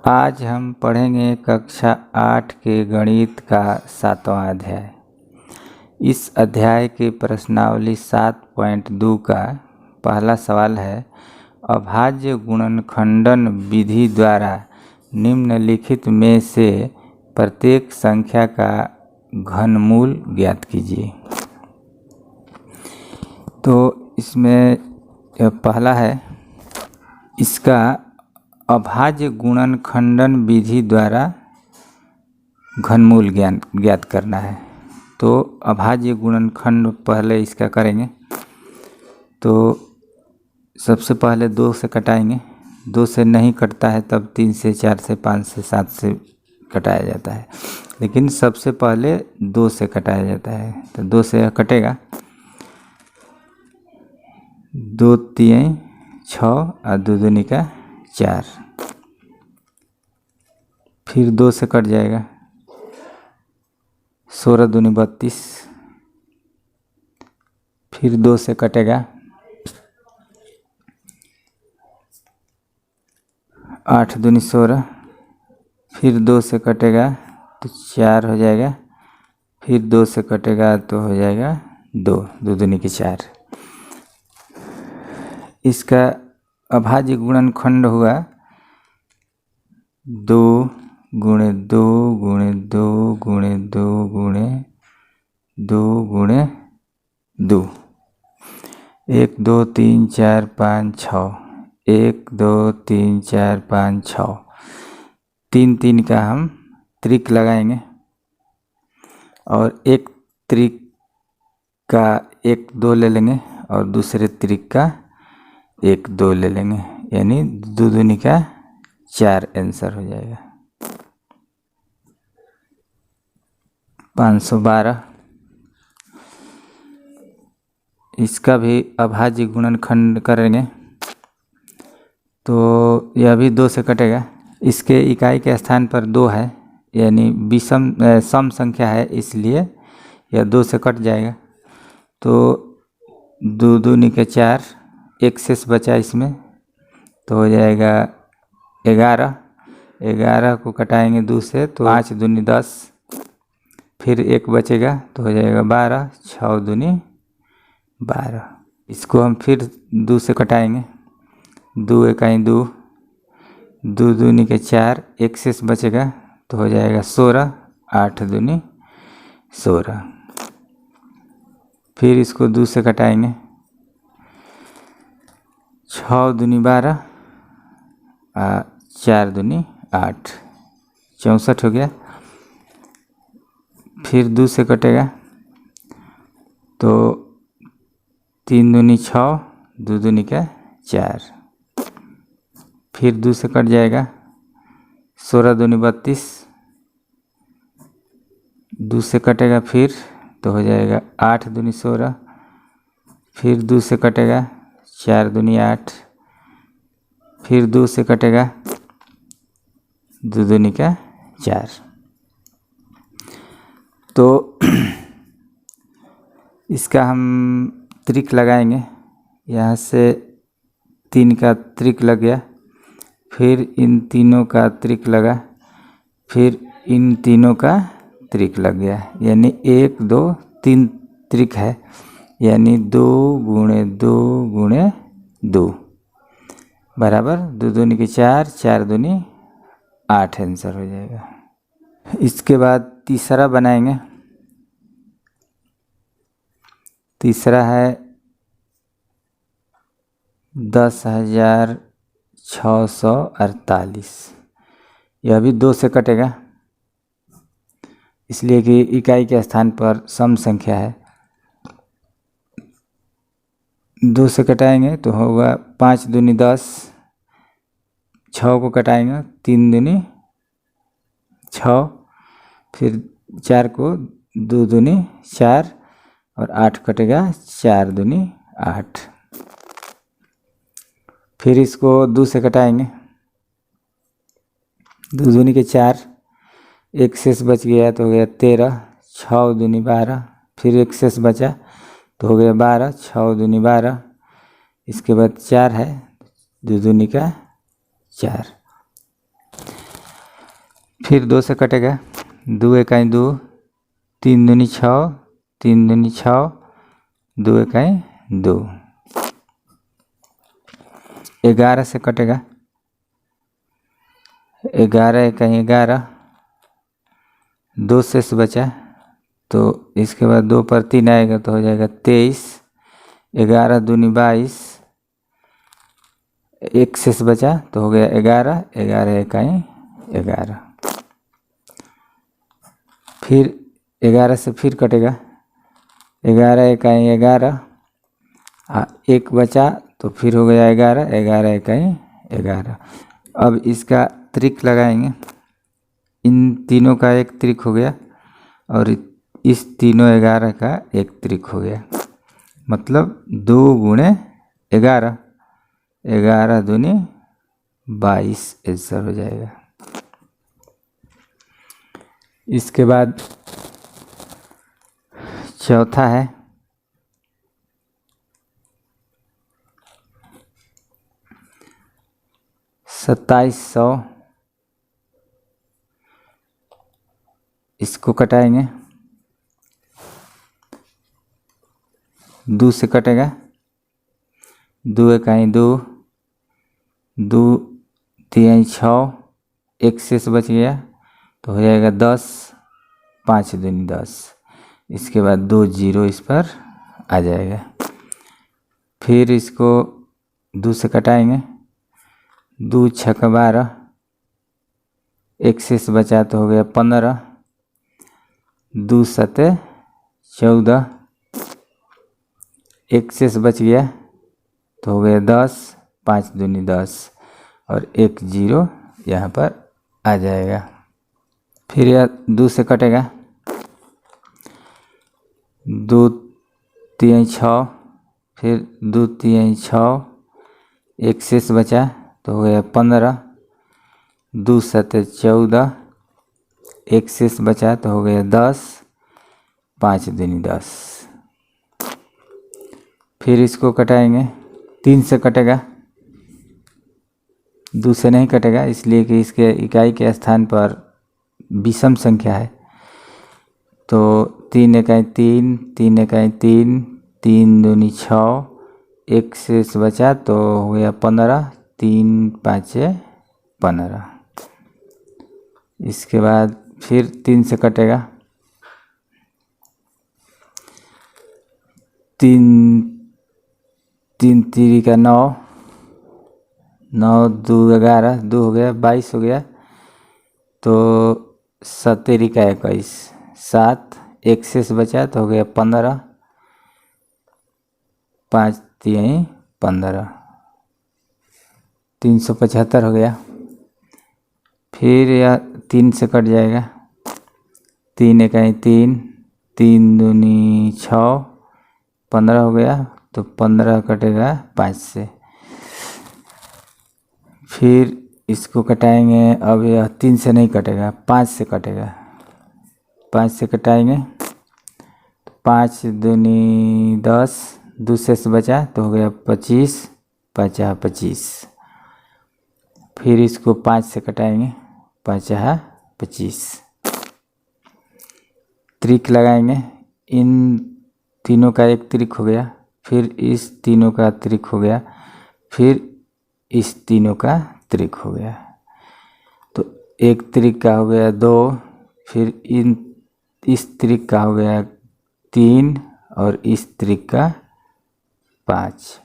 आज हम पढ़ेंगे कक्षा 8 के गणित का 7वां अध्याय। इस अध्याय के प्रश्नावली 7.2 का पहला सवाल है, अभाज्य गुणनखंडन विधि द्वारा निम्नलिखित में से प्रत्येक संख्या का घनमूल ज्ञात कीजिए। तो इसमें पहला है, इसका अभाज्य गुणनखंडन विधि द्वारा घनमूल ज्ञात करना है। तो अभाज्य गुणनखंड पहले इसका करेंगे। तो सबसे पहले 2 से कटाएंगे। 2 से नहीं कटता है तब 3 से, 4 से, 5 से, 7 से कटाया जाता है, लेकिन सबसे पहले 2 से कटाया जाता है। तो 2 से कटेगा, 2 3 6 और 2 दूनी का 4। फिर 2 से कट जाएगा, 16 दूनी 32। फिर 2 से कटेगा, 8 दूनी 16। फिर 2 से कटेगा तो 4 हो जाएगा। फिर 2 से कटेगा तो हो जाएगा 2, 2 दूनी के 4। इसका अभाज्य गुणनखंड हुआ 2 गुणे 2 गुणे 2 गुणे 2 गुणे 2 गुणे 2। 1 2 3 4 5 6। 1 2 3 4 5 6। 3 3 का हम त्रिक लगाएंगे और एक त्रिक का 1 2 ले लेंगे और दूसरे त्रिक का 1 2 ले लेंगे, यानी 2 दूनी का 4 आंसर हो जाएगा। 512। इसका भी अभाज्य गुणनखंड करेंगे तो यह भी 2 से कटेगा। इसके इकाई के स्थान पर 2 है, यानी विषम सम संख्या है, इसलिए यह 2 से कट जाएगा। तो 2 दूनी के 4, एक शेष बचा इसमें, तो हो जाएगा 11। 11 को कटाएंगे 2 से तो 5 दूनी 10। फिर 1 बचेगा तो हो जाएगा 12। 6 दूनी 12। इसको हम फिर 2 से कटाएंगे। 2 इकाई 2, 2 दूनी के 4, एक शेष बचेगा तो हो जाएगा 16। 8 दूनी 16। फिर इसको 2 से कटाएंगे। 6 दूनी 12 और 4 दूनी 8, 64 हो गया। फिर 2 से कटेगा तो 3 दूनी 6, 2 दूनी का 4। फिर 2 से कट जाएगा, 16 दूनी 32। 2 से कटेगा फिर तो हो जाएगा 8 दूनी 16। फिर 2 से कटेगा, 4 दूनी 8। फिर 2 से कटेगा, 2 दूनी का 4। तो इसका हम त्रिक लगाएंगे। यहाँ से 3 का त्रिक लग गया, फिर इन तीनों का त्रिक लगा, फिर इन तीनों का त्रिक लग गया, यानी 1 2 3 त्रिक है, यानी 2 गुणे 2 गुणे 2 बराबर 2 दूनी के 4, 4 दूनी 8 आंसर हो जाएगा। इसके बाद तीसरा बनाएंगे। तीसरा है 10,648। यह भी 2 से कटेगा, इसलिए कि इकाई के स्थान पर सम संख्या है। 2 से कटाएंगे तो होगा 5 दूनी 10। 6 को कटाएंगे, 3 दूनी 6। फिर 4 को 2 दूनी 4 और 8 कटेगा, 4 दूनी 8। फिर इसको 2 से कटाएंगे। 2 दूनी के 4, एक शेष बच गया तो हो गया 13। 6 दूनी 12। फिर एक शेष बचा तो हो गया 12। 6 दूनी 12। इसके बाद 4 है, 2 दूनी का 4। फिर 2 से कटेगा, 2 इकाई 2, 3 दूनी 6, 3 दूनी 6, 2 इकाई 2। 11 से कटेगा, 11 इकाई 11, 2 शेष बचा, तो इसके बाद 2 पर 3 आएगा तो हो जाएगा 23, 11 दूनी 22, 1 शेष बचा तो हो गया 11, 11 इकाई 11। फिर 11 से फिर कटेगा, 11 इकाई 11, 1 बचा तो फिर हो गया 11, 11 इकाई 11। अब इसका त्रिक लगाएंगे, इन तीनों का एक त्रिक हो गया और इस तीनों 11 का एक त्रिक हो गया, मतलब 2 गुणे 11, 11 दूनी 22 आंसर हो जाएगा। इसके बाद चौथा है 2700, इसको कटाएंगे, 2 से कटेगा, 2 इकाई 2, 2 तिहाई 6, 1 शेष बच गया तो हो जाएगा 10, 5 दूनी 10। इसके बाद 2 जीरो इस पर आ जाएगा। फिर इसको 2 से कटाएंगे, 2 छक्का 12, 1 शेष बचा तो हो गया 15, 2 सते 14, 1 शेष बच गया तो हो गया 10, 5 दूनी 10 और 1 जीरो यहाँ पर आ जाएगा। फिर यह 2 से कटेगा, 2 तिहाई 6, फिर 2 तिहाई 6, 1 शेष बचा तो हो गया 15, 2 सते 14, 1 शेष बचा तो हो गया 10, 5 दूनी 10। फिर इसको कटाएंगे, 3 से कटेगा, 2 से नहीं कटेगा इसलिए कि इसके इकाई के स्थान पर विषम संख्या है, तो 3 इकाई 3, 3 इकाई 3, 3 दूनी 6, 1 शेष बचा तो हो गया 15, 3 5 15। इसके बाद फिर 3 से कटेगा, 3 3 3 का 9, 9 2 11, 2 हो गया 22 हो गया, तो 17 का 21, 7, 1 शेष बचा तो हो गया 15, 5 तिहाई 15, 375 हो गया। फिर यह 3 से कट जाएगा, 3 इकाई 3, 3 दूनी 6, 15 हो गया तो 15 कटेगा 5 से। फिर इसको कटाएंगे, अब यह 3 से नहीं कटेगा, 5 से कटेगा, 5 से कटाएंगे, 5 दूनी 10, 2 शेष बचा तो हो गया 25, 50 25। फिर इसको 5 से कटाएंगे, 50 25। त्रिक लगाएंगे, इन तीनों का एक त्रिक हो गया, फिर इस तीनों का त्रिक हो गया, फिर इस तीनों का त्रिक हो गया, तो एक त्रिक का हो गया 2, फिर इस त्रिक का हो गया 3 और इस त्रिक का 5,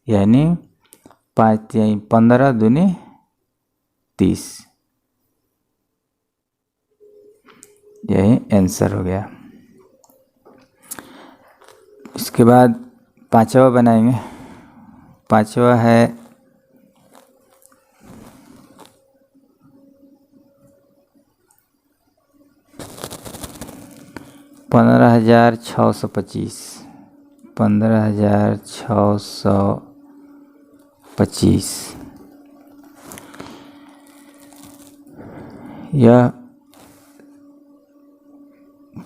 यानी 5 तिहाई 15 दूनी 30। यही आंसर हो गया। इसके बाद पांचवा बनाएंगे, पांचवा है 15,625, 15,625। यह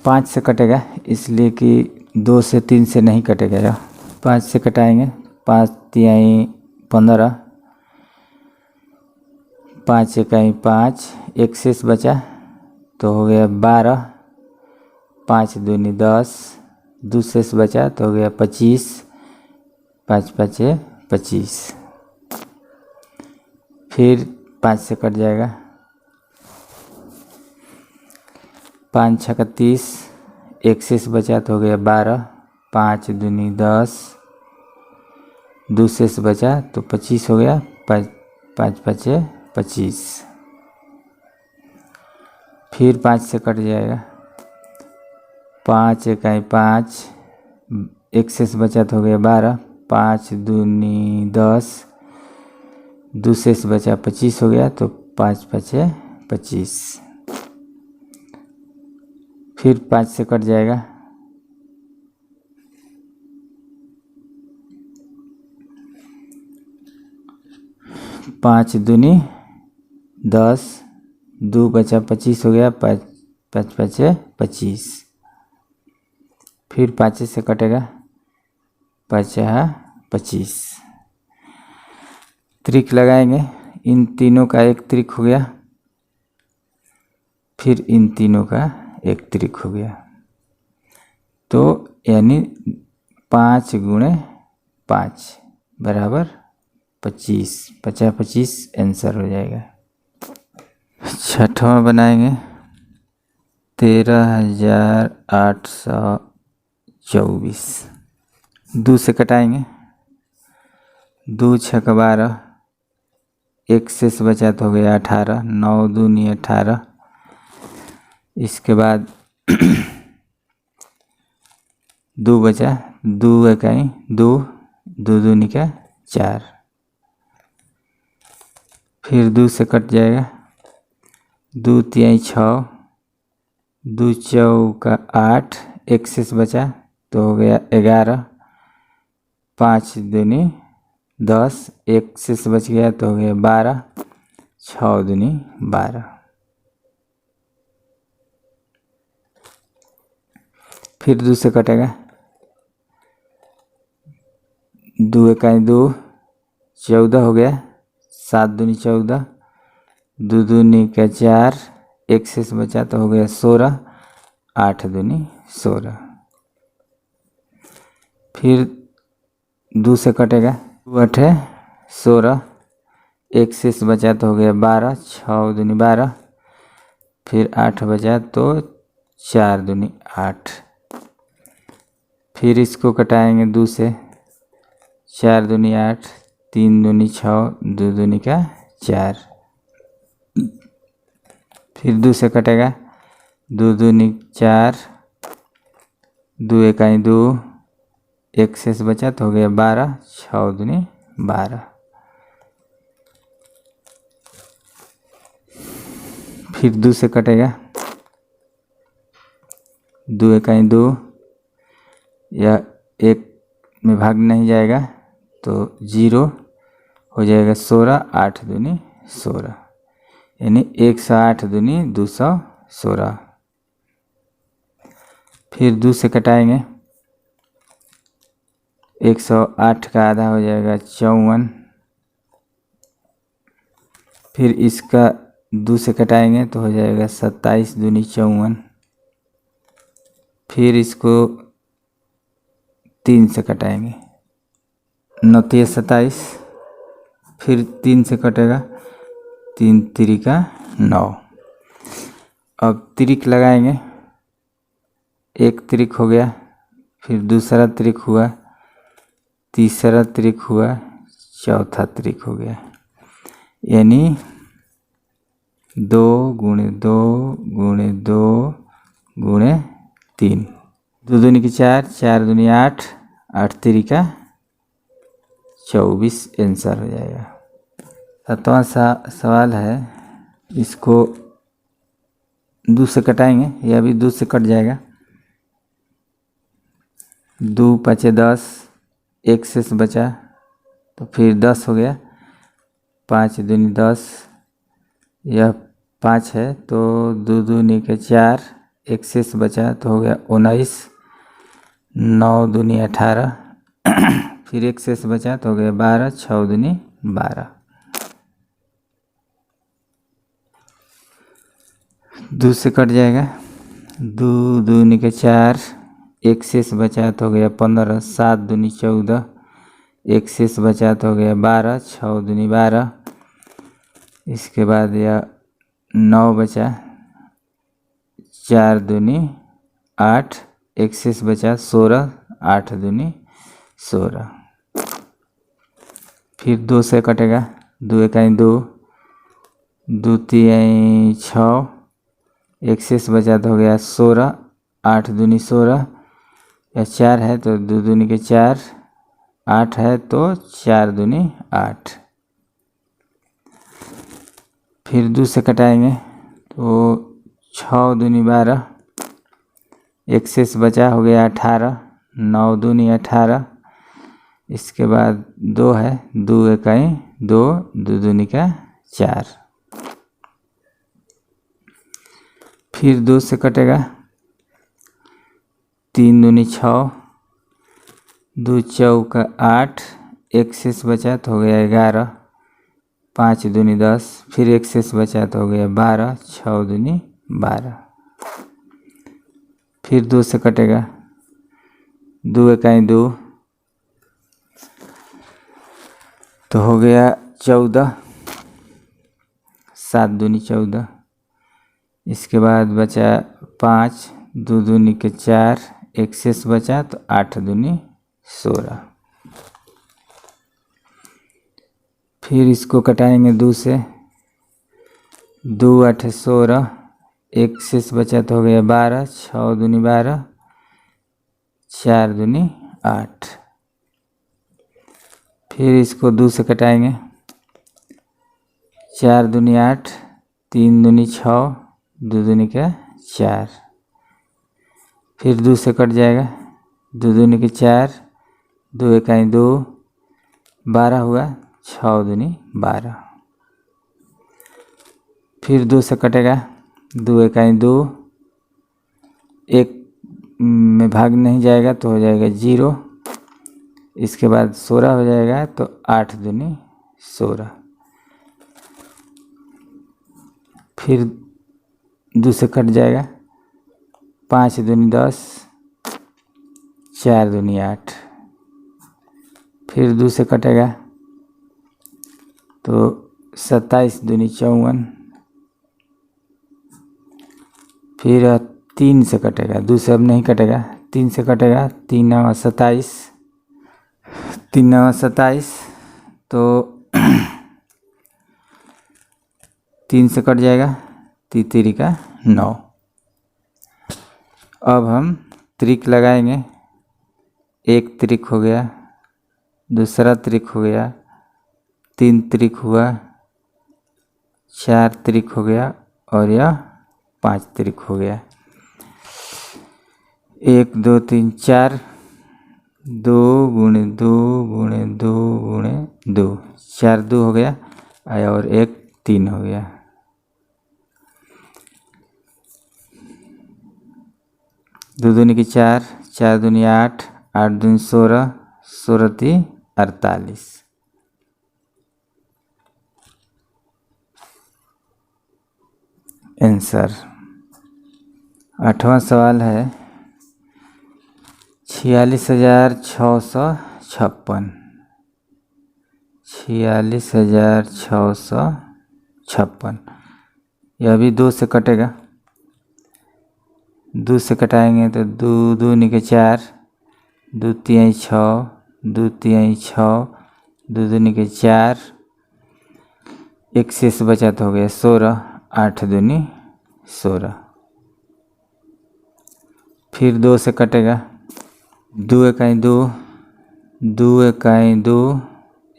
5 से कटेगा इसलिए कि 2 से 3 से नहीं कटेगा, यह 5 से कटाएंगे, 5 तिहाई 15, 5 इकाई 5, एक शेष बचा तो हो गया 12, 5 दूनी 10, 2 शेष बचा तो हो गया 25, 5 5 25। फिर 5 से कट जाएगा, 5 6 30, एक शेष बचा तो हो गया 12, 5 दूनी 10, 2 शेष बचा तो 25 हो गया, 5 5 5 25। फिर 5 से कट जाएगा, 5 इकाई 5, एक शेष बचा तो हो गया 12, 5 दूनी 10, 2 शेष बचा 25 हो गया तो 5 5 25। फिर 5 से कट जाएगा, 5 दूनी 10, 2 बचा 25 हो गया, 5 5 5 25। फिर 5 से कटेगा, 5 25। त्रिक लगाएंगे, इन तीनों का एक त्रिक हो गया, फिर इन तीनों का एक त्रिक हो गया, तो यानी 5 गुणे 5 बराबर 25, 50 25 आंसर हो जाएगा। छठवां बनाएंगे 13,824। 2 से कटाएंगे, 2 6 12, एक शेष बचा तो हो गया 18, 9 दूनी 18। इसके बाद 2 बचा, 2 इकाई 2, 2 दूनी का 4। फिर 2 से कट जाएगा, 2 तिहाई 6, 2 चौका 8, एक शेष बचा तो हो गया 11, 5 दूनी 10, एक शेष बच गया तो हो गया 12, 6 दूनी 12। फिर 2 से कटेगा, 2 इकाई 2, 14 हो गया, 7 दूनी 14, 2 दूनी का 4, एक शेष बचा तो हो गया 16, 8 दूनी 16। फिर 2 से कटेगा, 2 8 16, एक शेष बचा तो हो गया 12, 6 दूनी 12। फिर 8 बचा तो 4 दूनी 8। फिर इसको कटाएंगे 2 से, 4 दूनी 8, 3 दूनी 6, 2 दूनी का 4। फिर 2 से कटेगा, 2 दूनी 4, 2 इकाई 2, एक शेष बचा तो हो गया 12, 6 दूनी 12। फिर 2 से कटेगा, 2 इकाई 2, यह एक में भाग नहीं जाएगा तो 0 हो जाएगा 16, 8 दूनी 16, यानी 108 दूनी 216। फिर 2 से कटाएंगे, 108 का आधा हो जाएगा 54। फिर इसका 2 से कटाएंगे तो हो जाएगा 27 दूनी 54। फिर इसको 3 से कटाएंगे, 9 तिया 27। फिर 3 से कटेगा, 3 तिरिका 9। अब त्रिक लगाएंगे, एक त्रिक हो गया, फिर दूसरा त्रिक हुआ, तीसरा त्रिक हुआ, चौथा त्रिक हो गया, यानी 2 गुणे 2 गुणे 2 गुणे 3, 2 दूनी की 4, 4 दूनी 8, 8 तिरिका 24 आंसर हो जाएगा। 7वां सवाल है, इसको 2 से कटाएंगे, यह भी 2 से कट जाएगा, 2 5 10, एक शेष बचा तो फिर 10 हो गया, 5 दूनी 10, यह 5 है तो 2 दूनी के 4, एक शेष बचा तो हो गया 19, 9 दूनी 18, फिर एक शेष बचा तो हो गया 12, 6 दूनी 12। 2 से कट जाएगा, 2 दूनी के 4, एक शेष बचा तो हो गया 15, 7 दूनी 14, एक शेष बचा तो हो गया 12, 6 दूनी 12, इसके बाद यह 9 बचा, 4 दूनी 8, एक शेष बचा 16, 8 दूनी 16। फिर 2 से कटेगा, 2 इकाई 2, 2 तिहाई 6, एक शेष बचा तो हो गया 16, 8 दूनी 16, या 4 है तो 2 दूनी के 4, 8 है तो 4 दूनी 8। फिर 2 से कटाएंगे तो 6 दूनी 12, एक शेष बचा हो गया 18, 9 दूनी 18, इसके बाद 2 है, 2 इकाई 2, 2 दूनी का 4। फिर 2 से कटेगा, 3 दूनी 6, 2 चौका 8, एक शेष बचा तो हो गया 11, 5 दूनी 10, फिर एक शेष बचा तो हो गया 12, 6 दूनी 12। फिर 2 से कटेगा, 2 इकाई 2, तो हो गया 14, 7 दूनी 14, इसके बाद बचा 5, 2 दूनी के 4, एक शेष बचा तो 8 दूनी 16। फिर इसको कटाएंगे 2 से, 2 8 16, एक शेष बचा तो हो गया 12, 6 दूनी 12, 4 दूनी 8। फिर इसको 2 से कटाएंगे, 4 दूनी 8, 3 दूनी 6, 2 दूनी का 4। फिर 2 से कट जाएगा, 2 दूनी के 4, 2 इकाई 2, 12 हुआ, 6 दूनी 12। फिर 2 से कटेगा, 2 इकाई 2, एक में भाग नहीं जाएगा तो हो जाएगा 0, इसके बाद 16 हो जाएगा तो 8 दूनी 16। फिर 2 से कट जाएगा, 5 दूनी 10, 4 दूनी 8। फिर 2 से कटेगा तो 27 दूनी 54। फिर 3 से कटेगा, 2 से अब नहीं कटेगा, 3 से कटेगा, 3 9 27, 3 9 27, तो 3 से कट जाएगा, 3 का 9। अब हम त्रिक लगाएंगे, एक त्रिक हो गया, दूसरा त्रिक हो गया, 3 त्रिक हुआ, 4 त्रिक हो गया, और यह 5 त्रिक हो गया। 1 2 3 4, 2 गुणे 2 गुणे 2 गुणे 2, 4 2 हो गया, और 1 3 हो गया। दो दूनी की 4, 4 दूनी 8, 8 दूनी 16, 16 3 48। आंसर 8वां सवाल है 46,656, 46,656। यह भी 2 से कटेगा, 2 से कटाएंगे तो 2 दूनी के 4, 2 तिहाई 6, 2 तिहाई 6, 2 दूनी के 4, एक शेष बचा तो हो गया 16, 8 दूनी 16। फिर 2 से कटेगा, 2 इकाई 2, 2 इकाई 2,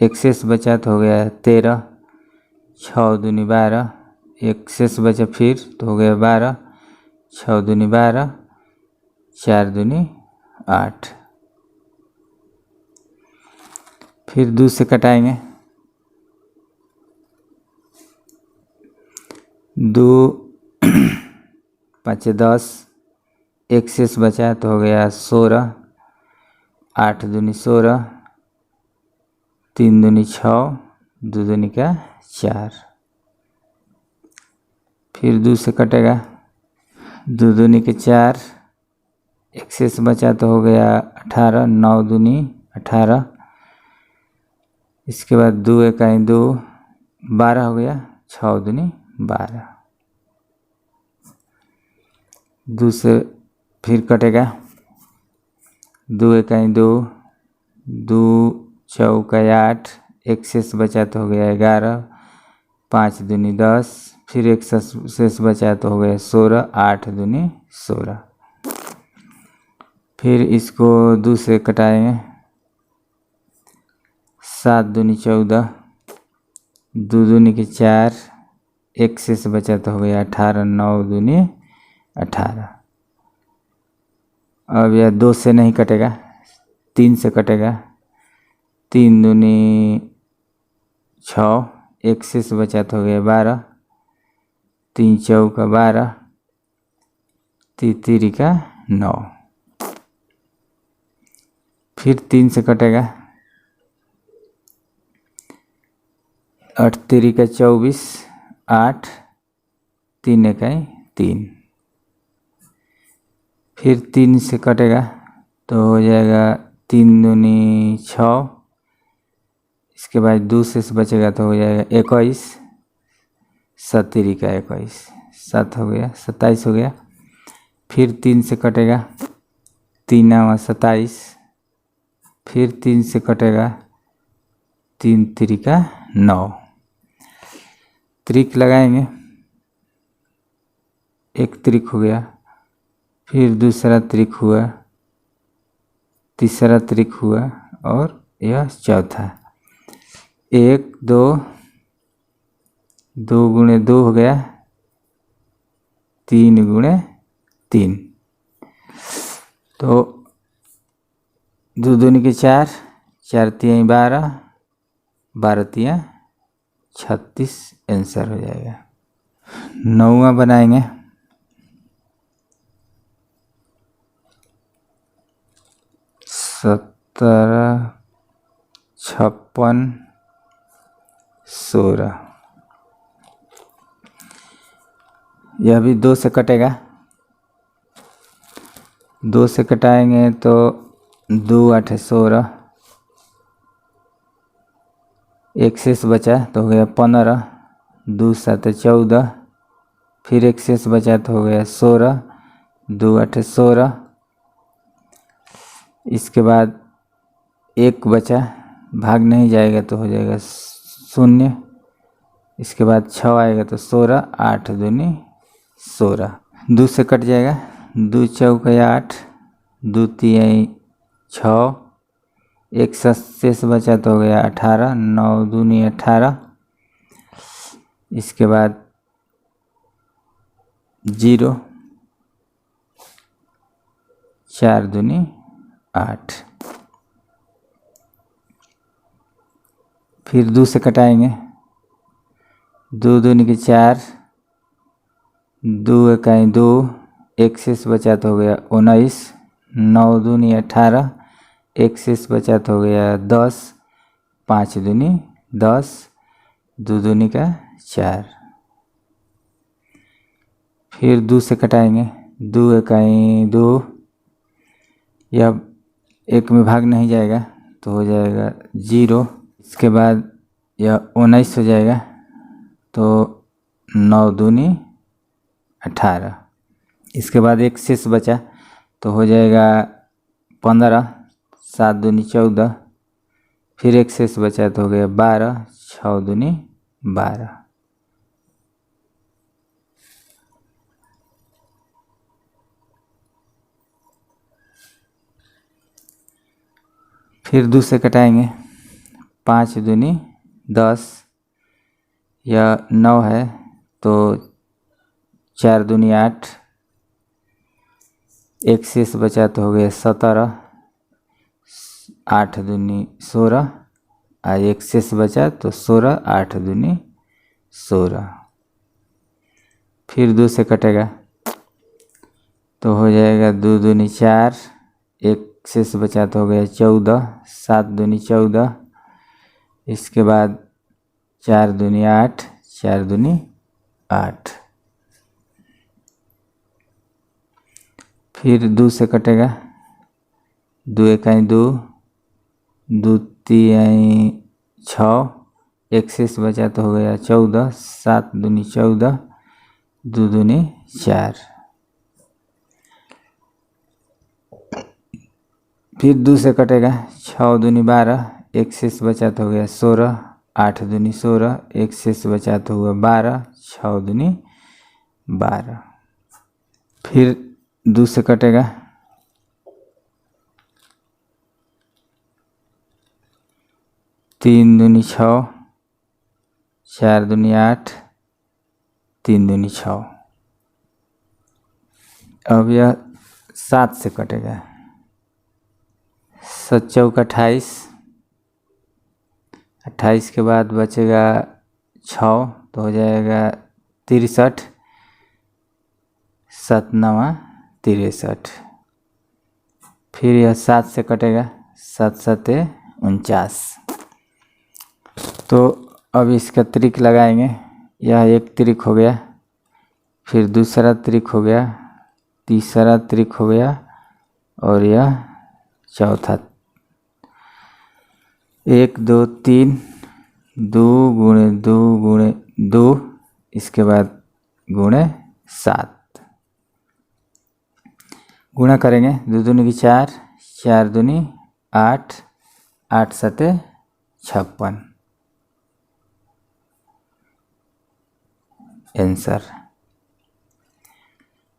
एक शेष बचा तो हो गया 13, 6 दूनी 12, एक शेष बचा फिर तो हो गया 12, 6 दूनी 12, 4 दूनी 8। फिर 2 से कटाएंगे, 2 5 10, एक शेष बचा तो हो गया 16, 8 दूनी 16, 3 दूनी 6, 2 दूनी का 4। फिर 2 से कटेगा, दो दूनी के 4, एक शेष बचा तो हो गया 18, 9 दूनी 18। इसके बाद 2 इकाई 2, 12 हो गया, 6 दूनी 12। 2 से फिर कटेगा, 2 इकाई 2, 2 चौका 8, एक शेष बचा तो हो गया 11, 5 दूनी 10, फिर एक शेष बचा तो हो गया 16, 8 दूनी 16। फिर इसको 2 से कटाएंगे, 7 दूनी 14, 2 दूनी के 4, एक शेष बचा तो हो गया 18, 9 दूनी 18। अब यह 2 से नहीं कटेगा, 3 से कटेगा, 3 दूनी 6, एक शेष बचा तो हो गया 12, 3 चौका 12, 3 का 9। फिर 3 से कटेगा, 8 3 का 24, 8, 3 इकाई 3। फिर 3 से कटेगा तो हो जाएगा 3 दूनी 6, इसके बाद 2 से बचेगा तो हो जाएगा 21, 7 3 का 21, 7 हो गया, 27 हो गया। फिर 3 से कटेगा, 3 27, फिर 3 से कटेगा, 3 3 का 9। त्रिक लगाएंगे, एक त्रिक हो गया, फिर दूसरा त्रिक हुआ, तीसरा त्रिक हुआ और यह चौथा। 1 2, 2 गुणे 2 हो गया, 3 गुणे 3। तो 2 दूनी के 4, 4 तिहाई 12, 12 तिहाई 36 आंसर हो जाएगा। 9वां बनाएंगे, 17, 56, 16। यह भी 2 से कटेगा, 2 से कटाएंगे तो 2 8 16, एक शेष बचा तो हो गया 15, 2 7 14, फिर एक शेष बचा तो हो गया 16, 2 8 16। इसके बाद 1 बचा, भाग नहीं जाएगा तो हो जाएगा 0। इसके बाद 6 आएगा तो 16, 8 दूनी 16। 2 से कट जाएगा, 2 चौका 8, 2 तिहाई 6, एक शेष बचा तो हो गया 18, 9 दूनी 18। इसके बाद 0, 4 दूनी 8। फिर 2 से कटाएंगे, 2 दूनी के 4, 2 इकाई 2, एक शेष बचा तो हो गया 19, 9 दूनी 18, एक शेष बचा तो हो गया 10, 5 दूनी 10, 2 दूनी का 4। फिर 2 से कटाएंगे, 2 इकाई 2, यह 1 में भाग नहीं जाएगा तो हो जाएगा 0। इसके बाद यह 19 हो जाएगा तो 9 दूनी 18। इसके बाद एक शेष बचा तो हो जाएगा 15, 7 दूनी 14, फिर एक शेष बचा तो हो गया 12, 6 दूनी 12। फिर 2 से कटाएंगे, 5 दूनी 10, यह 9 है तो 4 दूनी 8, एक शेष बचा तो हो गया 17, 8 दूनी 16, और एक शेष बचा तो 16, 8 दूनी 16। फिर 2 से कटेगा तो हो जाएगा 2 दूनी 4, एक शेष बचा तो हो गया 14, 7 दूनी 14। इसके बाद 4 दूनी 8, 4 दूनी 8। फिर 2 से कटेगा, 2 इकाई 2, 2 तिहाई 6, 1 शेष बचा तो हो गया 14, 7 दूनी 14, 2 दूनी 4। फिर 2 से कटेगा, 6 दूनी 12, 1 शेष बचा तो हो गया 16, 8 दूनी 16, 1 शेष बचा तो हुआ 12, 6 दूनी 12। फिर 2 से कटेगा, 3 दूनी 6, 4 दूनी 8, 3 दूनी 6। अब यह 7 से कटेगा, 7 चौका 28, 28 के बाद बचेगा 6 तो हो जाएगा 63, 7 नवा 63। फिर यह 7 से कटेगा, 7 7 49। तो अब इसका त्रिक लगाएंगे। यह एक त्रिक हो गया, फिर दूसरा त्रिक हो गया, तीसरा त्रिक हो गया और यह चौथा। 1 2 3, 2 गुणे 2 गुणे 2, इसके बाद गुणे 7। गुणा करेंगे, 2 दूनी की 4, 4 दूनी 8, 8 सते 56 आंसर।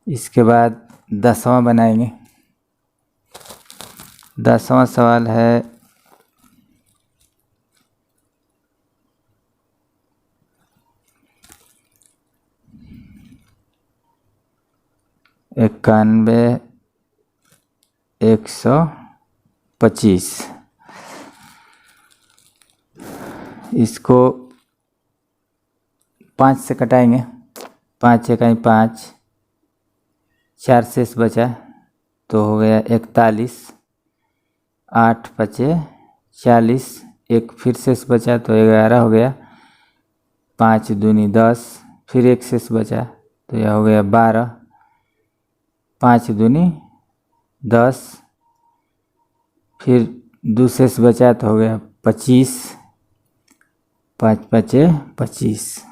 इसके बाद 10वां बनाएंगे। 10वां सवाल है 91 125। इसको 5 से कटाएंगे, 5 इकाई 5, 4 शेष बचा तो हो गया 41, 8 पचे 40, 1 फिर शेष बचा तो 11 हो गया, 5 दूनी 10, फिर 1 शेष बचा तो यह हो गया 12, 5 दूनी 10, फिर 2 शेष बचा तो हो गया 25, 5 पचे 25।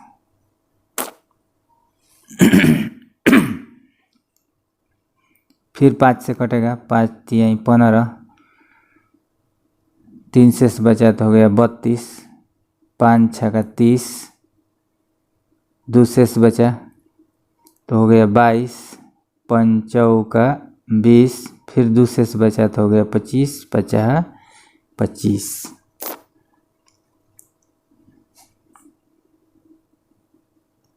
फिर 5 से कटेगा, 5 तिहाई 15, 3 शेष बचा तो हो गया 32, 5 छक्का 30, 2 शेष बचा तो हो गया 22, 5 चौका 20, फिर 2 शेष बचा तो हो गया 25, 50 25।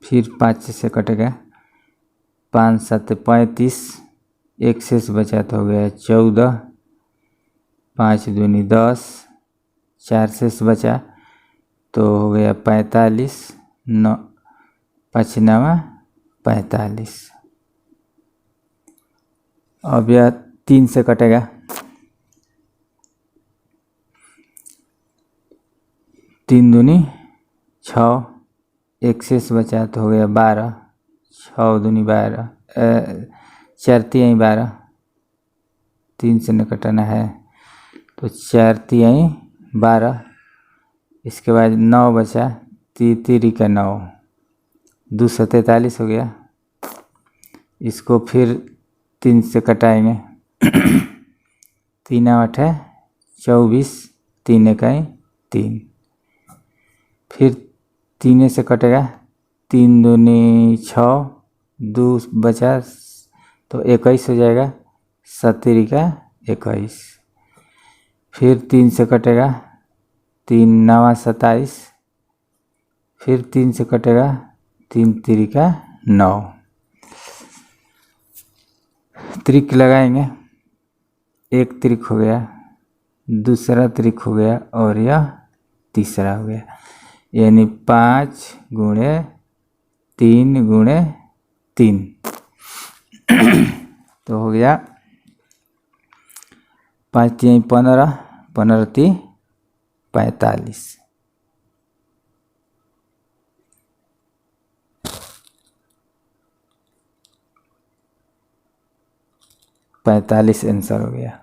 फिर 5 से कटेगा, 5 7 35, 1 शेष बचा तो हो गया 14, 5 दूनी 10, 4 शेष बचा तो हो गया 45, 9 5 9 45। अब यह 3 से कटेगा, 3 दूनी 6, 1 शेष बचा तो हो गया 12, 6 दूनी 12, 4 तिहाई 12, 3 से न कटाना है तो 4 तिहाई 12। इसके बाद 9 बचा, 3 का 9, 2 43 हो गया। इसको फिर 3 से कटाएंगे, 3 8 है 24, 3 इकाई 3। फिर 3 से कटेगा, 3 दूनी 6, 2 बचा तो 21 हो जाएगा, 17 का 21। फिर 3 से कटेगा, 3 9 27, फिर 3 से कटेगा, 3 3 का 9। त्रिक लगाएंगे, एक त्रिक हो गया, दूसरा त्रिक हो गया और यह तीसरा हो गया, यानी 5 गुणे 3 गुणे 3 तो हो गया 5 तिहाई 15, 15 ती 45। 45 आंसर हो गया।